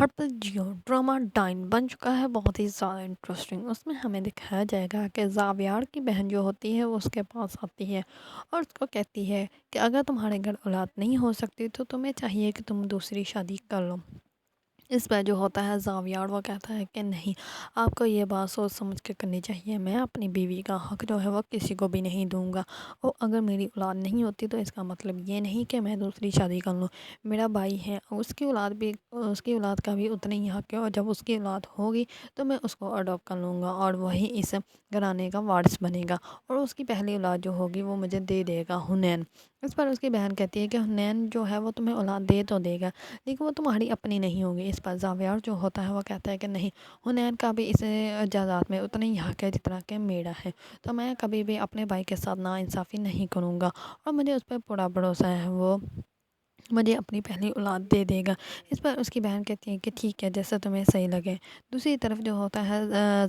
ہرپل Jio drama ڈائن بن چکا ہے بہت ہی زیادہ انٹرسٹنگ۔ اس میں ہمیں دکھایا جائے گا کہ زاویار کی بہن جو ہوتی ہے وہ اس کے پاس آتی ہے اور اس کو کہتی ہے کہ اگر تمہارے گھر اولاد نہیں ہو سکتی تو تمہیں چاہیے کہ تم دوسری شادی کر لو۔ اس پہ جو ہوتا ہے زاویار وہ کہتا ہے کہ نہیں، آپ کو یہ بات سوچ سمجھ کے کرنی چاہیے، میں اپنی بیوی کا حق جو ہے وہ کسی کو بھی نہیں دوں گا، اور اگر میری اولاد نہیں ہوتی تو اس کا مطلب یہ نہیں کہ میں دوسری شادی کر لوں۔ میرا بھائی ہے، اس کی اولاد بھی، اس کی اولاد کا بھی اتنا ہی حق ہے، اور جب اس کی اولاد ہوگی تو میں اس کو اڈاپٹ کر لوں گا اور وہی اس گھرانے کا وارث بنے گا، اور اس کی پہلی اولاد جو ہوگی وہ مجھے دے دے گا، حنین۔ اس پر اس کی بہن کہتی ہے کہ حنین جو ہے وہ تمہیں اولاد دے تو دے گا لیکن وہ تمہاری اپنی نہیں ہوگی۔ اس پر زاویار جو ہوتا ہے وہ کہتا ہے کہ نہیں، حنین کا بھی اس جائیداد میں اتنا ہی حق ہے جتنا کہ میرا ہے، تو میں کبھی بھی اپنے بھائی کے ساتھ ناانصافی نہیں کروں گا، اور مجھے اس پہ پورا بھروسہ ہے، وہ مجھے اپنی پہلی اولاد دے دے گا۔ اس پر اس کی بہن کہتی ہے کہ ٹھیک ہے، جیسا تمہیں صحیح لگے۔ دوسری طرف جو ہوتا ہے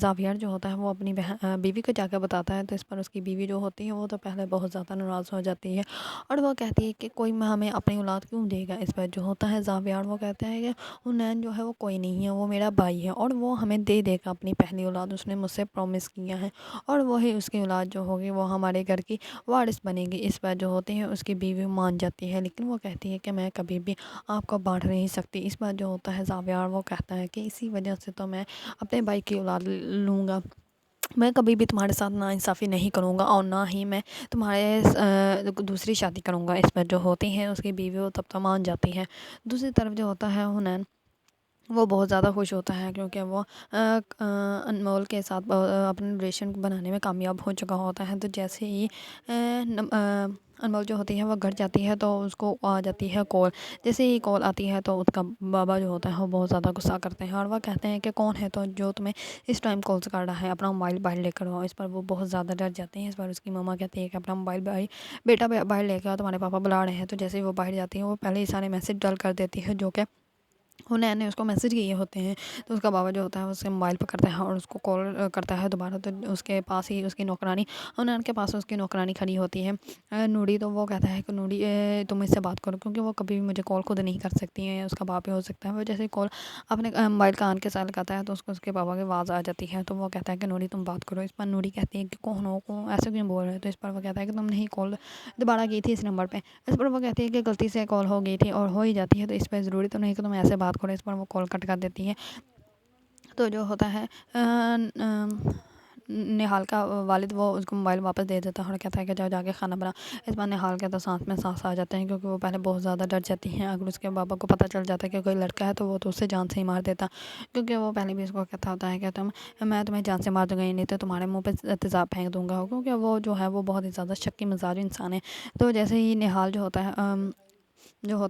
زاویار جو ہوتا ہے وہ اپنی بیوی کو جا کے بتاتا ہے، تو اس پر اس کی بیوی جو ہوتی ہے وہ تو پہلے بہت زیادہ ناراض ہو جاتی ہے، اور وہ کہتی ہے کہ کوئی ہمیں اپنی اولاد کیوں دے گا۔ اس پر جو ہوتا ہے زاویار وہ کہتا ہے کہ حنین جو ہے وہ کوئی نہیں ہے، وہ میرا بھائی ہے اور وہ ہمیں دے دے گا اپنی پہلی اولاد، اس نے مجھ سے پرومس کیا ہے، اور وہی اس کی اولاد جو ہوگی وہ ہمارے گھر کی وارث بنے گی۔ اس پر جو ہوتے ہیں اس کی بیوی مان جاتی ہے، لیکن وہ کہتی ہے کہ میں کبھی بھی آپ کو بانٹ نہیں سکتی۔ اس بار جو ہوتا ہے زاویار وہ کہتا ہے کہ اسی وجہ سے تو میں اپنے بھائی کی اولاد لوں گا، میں کبھی بھی تمہارے ساتھ ناانصافی نہیں کروں گا، اور نہ ہی میں تمہارے دوسری شادی کروں گا۔ اس پر جو ہوتی ہے اس کی بیوی وہ تب تو مان جاتی ہے۔ دوسری طرف جو ہوتا ہے حنین، وہ بہت زیادہ خوش ہوتا ہے کیونکہ وہ انمول کے ساتھ اپنے ریلیشن بنانے میں کامیاب ہو چکا ہوتا ہے۔ تو جیسے ہی انمول جو ہوتی ہے وہ گھر جاتی ہے تو اس کو آ جاتی ہے کال۔ جیسے ہی کال آتی ہے تو اس کا بابا جو ہوتا ہے وہ بہت زیادہ غصہ کرتے ہیں، اور وہ کہتے ہیں کہ کون ہے تو جو تمہیں اس ٹائم کالز کر رہا ہے، اپنا موبائل باہر لے کر آؤ۔ اس پر وہ بہت زیادہ ڈر جاتے ہیں۔ اس پر اس کی ماما کہتی ہے کہ اپنا موبائل بیٹا باہر لے کے آؤ، تمہارے پاپا بلا رہے ہیں۔ تو جیسے ہی وہ باہر جاتی ہیں وہ پہلے ہی سارے میسج ڈال کر دیتی ہے جو کہ حنین نے اس کو میسج کیے ہوتے ہیں۔ تو اس کا بابا جو ہوتا ہے اس سے موبائل پکڑتا ہے اور اس کو کال کرتا ہے دوبارہ، تو اس کے پاس ہی اس کی نوکرانی، حنین کے پاس اس کی نوکرانی کھڑی ہوتی ہے نوری۔ تو وہ کہتا ہے کہ نوری تم اس سے بات کرو، کیونکہ وہ کبھی بھی مجھے کال خود نہیں کر سکتی ہے، اس کا باپ ہی ہو سکتا ہے۔ وہ جیسے کال اپنے موبائل کان کے ساتھ لگاتا ہے تو اس کو اس کے بابا کی آواز آ جاتی ہے، تو وہ کہتا ہے کہ نوری تم بات کرو۔ اس پر نوری کہتی ہے کہ کون ہو، کون ایسے کیوں بول رہے ہو؟ تو اس پر وہ کہتا ہے کہ تم نے ہی کال دوبارہ کی تھی اس نمبر پہ۔ اس پر وہ کہتی ہے کہ غلطی سے کال ہو گئی تھی اور ہو ہی جاتی ہے، تو اس پہ ضروری تو نہیں کہ تم ایسے بات کرو۔ اس پر وہ کال کٹ کر دیتی ہے۔ تو جو ہوتا ہے نہال کا والد وہ اس کو موبائل واپس دے دیتا ہے اور کہتا ہے کہ جاؤ جا کے کھانا بنا۔ اس بار نہال کے تو سانس میں سانس آ جاتے ہیں، کیونکہ وہ پہلے بہت زیادہ ڈر جاتی ہیں۔ اگر اس کے بابا کو پتہ چل جاتا ہے کہ کوئی لڑکا ہے تو وہ تو اسے جان سے ہی مار دیتا، کیونکہ وہ پہلے بھی اس کو کہتا ہوتا ہے کہ میں تمہیں جان سے مار دوں گا، نہیں تو تمہارے منہ پہ تیزاب پھینک دوں گا، کیونکہ وہ جو ہے وہ بہت ہی زیادہ شکی مزاج انسان ہے۔ تو جیسے ہی نہال جو ہوتا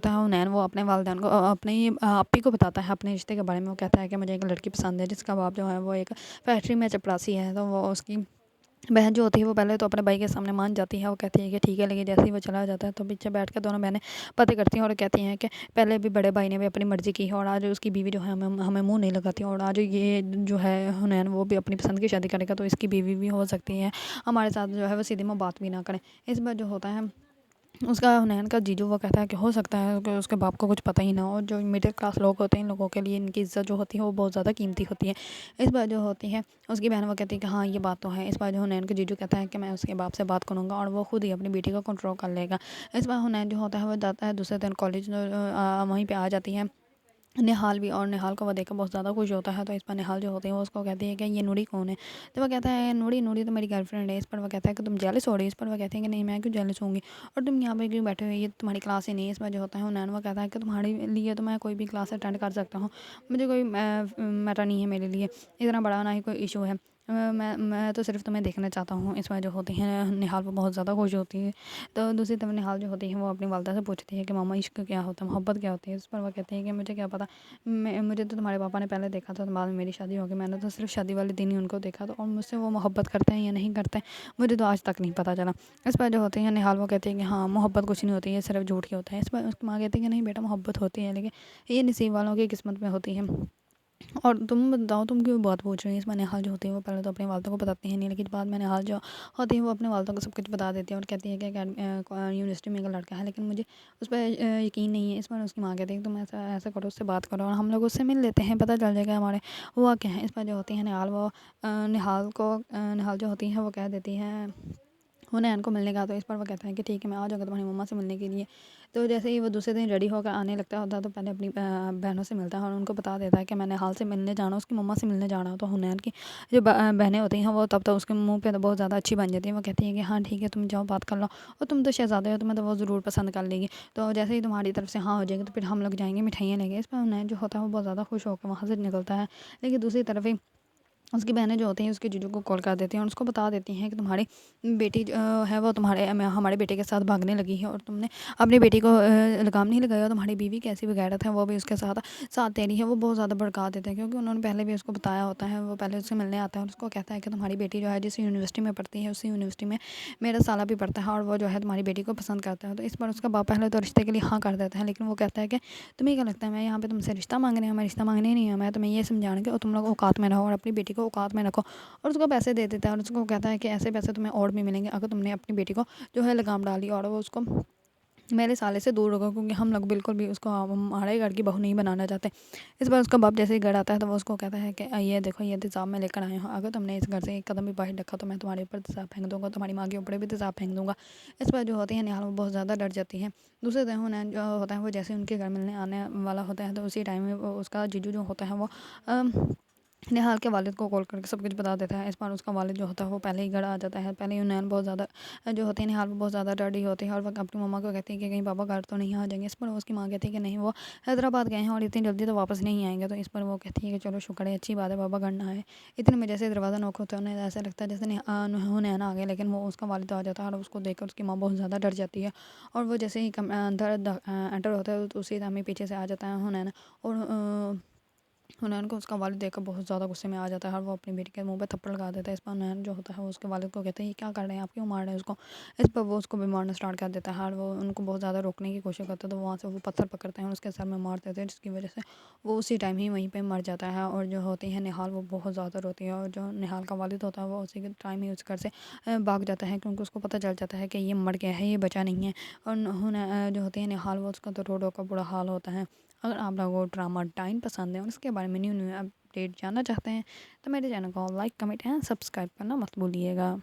ہے حنین، وہ اپنے والدین کو، اپنی آپی کو بتاتا ہے اپنے رشتے کے بارے میں۔ وہ کہتا ہے کہ مجھے ایک لڑکی پسند ہے جس کا باپ جو ہے وہ ایک فیکٹری میں چپراسی ہے۔ تو وہ اس کی بہن جو ہوتی ہے وہ پہلے تو اپنے بھائی کے سامنے مان جاتی ہے، وہ کہتی ہے کہ ٹھیک ہے، لیکن جیسے ہی وہ چلا جاتا ہے تو پیچھے بیٹھ کے دونوں بہنیں باتیں کرتی ہیں اور کہتی ہیں کہ پہلے بھی بڑے بھائی نے بھی اپنی مرضی کی ہے اور آج اس کی بیوی جو ہے ہمیں منہ نہیں لگاتی، اور آج یہ جو ہے حنین وہ بھی اپنی پسند کی شادی کرے گا تو اس کی بیوی بھی ہو سکتی ہے ہمارے ساتھ جو ہے وہ سیدھی میں بات بھی نہ کریں۔ اس بار جو ہوتا ہے اس کا حنین کا جیجو وہ کہتا ہے کہ ہو سکتا ہے کہ اس کے باپ کو کچھ پتہ ہی نہ ہو، جو مڈل کلاس لوگ ہوتے ہیں ان لوگوں کے لیے ان کی عزت جو ہوتی ہے وہ بہت زیادہ قیمتی ہوتی ہے۔ اس بار جو ہوتی ہے اس کی بہن وہ کہتی ہے کہ ہاں یہ بات تو ہے۔ اس بار جو حنین کا جیجو کہتا ہے کہ میں اس کے باپ سے بات کروں گا اور وہ خود ہی اپنی بیٹی کو کنٹرول کر لے گا۔ اس بار حنین جو ہوتا ہے وہ جاتا ہے دوسرے دن کالج، وہیں پہ آ جاتی ہے نہال بھی، اور نہال کو وہ دیکھ کر بہت زیادہ خوش ہوتا ہے۔ تو اس پر نہال جو ہوتی ہے وہ اس کو کہتی ہے کہ یہ نوری کون ہے؟ تو وہ کہتا ہے نوری تو میری گرل فرینڈ ہے۔ اس پر وہ کہتا ہے کہ تم جیلس ہو رہی ہے؟ اس پر وہ کہتے ہیں کہ نہیں، میں کیوں جیلس ہوں گی، اور تم یہاں پہ کیوں بیٹھے ہوئے، یہ تمہاری کلاس ہی نہیں ہے۔ اس پر جو ہوتا ہے حنین وہ کہتا ہے کہ تمہارے لیے تو میں کوئی بھی کلاس اٹینڈ کر سکتا ہوں، مجھے کوئی میٹر نہیں ہے میرے لیے اتنا بڑا، نہ ہی کوئی ایشو ہے، میں تو صرف تمہیں دیکھنا چاہتا ہوں۔ اس پر جو ہوتی ہے نہال وہ بہت زیادہ خوش ہوتی ہے۔ تو دوسری طرف نہال جو ہوتی ہے وہ اپنی والدہ سے پوچھتی ہے کہ ماما عشق کیا ہوتا ہے، محبت کیا ہوتی ہے؟ اس پر وہ کہتی ہے کہ مجھے کیا پتا، مجھے تو تمہارے پاپا نے پہلے دیکھا تھا، بعد میں میری شادی ہوگی، میں نے تو صرف شادی والے دن ہی ان کو دیکھا تھا، اور مجھ سے وہ محبت کرتے ہیں یا نہیں کرتے مجھے تو آج تک نہیں پتہ چلا۔ اس پر جو ہوتے ہیں نہال وہ کہتی ہے کہ ہاں محبت کچھ نہیں ہوتی ہے، صرف جھوٹ ہی ہوتا ہے۔ اس پر اس کی ماں کہتی ہے کہ نہیں بیٹا، محبت ہوتی ہے لیکن یہ نصیب والوں کی قسمت میں ہوتی ہے۔ اور تم بتاؤ تم کیوں بات پوچھ رہی ہیں؟ اس میں نہال جو ہوتی ہے وہ پہلے تو اپنے والدوں کو بتاتی ہیں نہیں، لیکن بعد میں نہال جو ہوتی ہے وہ اپنے والدوں کو سب کچھ بتا دیتی ہے اور کہتی ہے کہ یونیورسٹی میں ایک لڑکا ہے، لیکن مجھے اس پہ یقین نہیں ہے۔ اس پر اس کی ماں کہتی ہے کہ تم ایسا ایسا کرو، اس سے بات کرو اور ہم لوگ اس سے مل لیتے ہیں، پتہ چل جائے گا ہمارے ہوا کیا ہے۔ اس پر جو ہوتی ہے نہال، وہ نہال جو ہوتی ہے وہ کہہ دیتی ہے وہ نیان کو ملنے کا، تو اس پر وہ کہتا ہے کہ ٹھیک ہے میں آ جاؤں گا تمہاری مما سے ملنے کے لیے۔ تو جیسے ہی وہ دوسرے دن ریڈی ہو کر آنے لگتا ہوتا ہے تو پہلے اپنی بہنوں سے ملتا ہے اور ان کو بتا دیتا ہے کہ میں نہال سے ملنے جانا، اس کی مما سے ملنے جانا۔ تو حنین کی جو بہنیں ہوتی ہیں وہ تب تو اس کے منہ پہ تو بہت زیادہ اچھی بن جاتی ہیں، وہ کہتی ہیں کہ ہاں ٹھیک ہے تم جاؤ بات کر لو، اور تم تو شہزادے ہو، تمہیں تو وہ ضرور پسند کر لے گی، تو جیسے ہی تمہاری طرف سے ہاں ہو جائے گی تو پھر ہم لوگ جائیں گے مٹھائیاں لیں گے۔ اس پر حنین جو ہوتا ہے وہ بہت زیادہ خوش ہو کے وہاں سے نکلتا ہے، لیکن دوسری طرف ہی اس کی بہنیں جو ہوتی ہیں اس کے جیجو کو کال کر دیتی ہیں اور اس کو بتا دیتی ہیں کہ تمہاری بیٹی جو ہے وہ ہمارے بیٹے کے ساتھ بھاگنے لگی ہے، اور تم نے اپنی بیٹی کو لگام نہیں لگایا، تمہاری بیوی کیسی بغیرت ہے وہ بھی اس کے ساتھ دے رہی ہے۔ وہ بہت زیادہ بھڑکا دیتے ہیں کیونکہ انہوں نے پہلے بھی اس کو بتایا ہوتا ہے، وہ پہلے اس سے ملنے آتا ہے اور اس کو کہتا ہے کہ تمہاری بیٹی جو ہے جس یونیورسٹی میں پڑھتی ہے اسی یونیورسٹی میں میرا سالہ بھی پڑھتا ہے اور وہ جو ہے تمہاری بیٹی کو پسند کرتا ہے۔ تو اس پر اس کا باپ پہلے تو رشتے کے لیے ہاں کر دیتا ہے، لیکن وہ کہتا ہے کہ تمہیں کیا لگتا ہے میں یہاں پہ تم سے رشتہ مانگنے ہوں؟ میں رشتہ مانگنے نہیں ہوں، میں تمہیں یہ سمجھانے کے اور تم لوگ اوقات میں رہو اور اپنی بیٹی کو اوقات میں رکھو، اور اس کو پیسے دے دیتا ہے اور اس کو کہتا ہے کہ ایسے پیسے تمہیں اور بھی ملیں گے اگر تم نے اپنی بیٹی کو جو ہے لگام ڈالی اور وہ اس کو میرے سالے سے دور ہوگا، کیونکہ ہم لوگ بالکل بھی اس کو ہمارے گھر کی بہو نہیں بنانا چاہتے۔ اس بار اس کا باپ جیسے ہی گھر آتا ہے تو وہ اس کو کہتا ہے کہ یہ دیکھو یہ تیزاب میں لے کر آئے ہوں، اگر تم نے اس گھر سے ایک قدم بھی باہر رکھا تو میں تمہارے اوپر تیزاب پھینک دوں گا، تمہاری ماں کے اوپر بھی تیزاب پھینک دوں گا۔ اس پر جو ہوتی ہے نہال وہ بہت زیادہ ڈر جاتی ہے۔ دوسرے دن حنین جو ہوتا ہے وہ جیسے ان کے گھر ملنے آنے والا ہوتا ہے تو اسی ٹائم میں اس کا جیجو جو ہوتا ہے وہ نہال کے والد کو کال کر کے سب کچھ بتا دیتا ہے۔ اس بار اس کا والد جو ہوتا ہے وہ پہلے ہی گھر آ جاتا ہے۔ پہلے حنین بہت زیادہ جو ہوتی ہے نہال وہ بہت زیادہ ڈری ہوتی ہے اور وہ اپنی مما کو کہتی ہے کہ کہیں پاپا گھر تو نہیں آ جائیں گے۔ اس پر اس کی ماں کہتی ہے کہ نہیں وہ حیدرآباد گئے ہیں اور اتنی جلدی تو واپس نہیں آئیں گے۔ تو اس پر وہ کہتی ہے کہ چلو شکر ہے، اچھی بات ہے پاپا گھر نہ آئے۔ اتنے میں جیسے دروازہ نوک ہوتا ہے انہیں ایسا لگتا ہے جیسے حنین آ گئے، لیکن وہ اس کا والد آ جاتا ہے اور اس کو دیکھ کر اس کی ماں بہت زیادہ ڈر جاتی ہے، اور وہ جیسے ہی اندر انٹر ہوتا ہے تو اسی ٹائم پیچھے سے آ جاتا ہے حنین، اور حنین کو اس کا والد دیکھ کر بہت زیادہ غصے میں آ جاتا ہے اور وہ اپنی بیٹی کے منہ پہ تھپڑ لگا دیتا ہے۔ اس پر حنین جو ہوتا ہے وہ اس کے والد کو کہتے ہیں یہ کیا کر رہے ہیں آپ، کیوں مار رہے ہیں اس کو؟ اس پر وہ اس کو بھی مارنا اسٹارٹ کر دیتا ہے اور وہ ان کو بہت زیادہ روکنے کی کوشش کرتا ہے، تو وہاں سے وہ پتھر پکڑتے ہیں اور اس کے سر میں مار دیتے ہیں، جس کی وجہ سے وہ اسی ٹائم ہی وہیں پہ مر جاتا ہے۔ اور جو ہوتی ہے نہال وہ بہت زیادہ روتی ہے، اور جو نہال کا والد ہوتا ہے وہ اسی کے ٹائم ہی اس گھر سے بھاگ جاتا ہے، کیونکہ اس کو پتہ چل جاتا ہے کہ یہ مر گیا ہے، یہ بچا نہیں ہے۔ اور جو ہوتی ہے نہال وہ اس کا تو رو رو کا برا حال ہوتا ہے۔ اگر آپ لوگوں کو ڈرامہ ڈائن پسند ہے اور اس کے بارے میں نیو اپڈیٹ جاننا چاہتے ہیں تو میرے چینل کو لائک کمنٹ اینڈ سبسکرائب کرنا مت بھولیے گا۔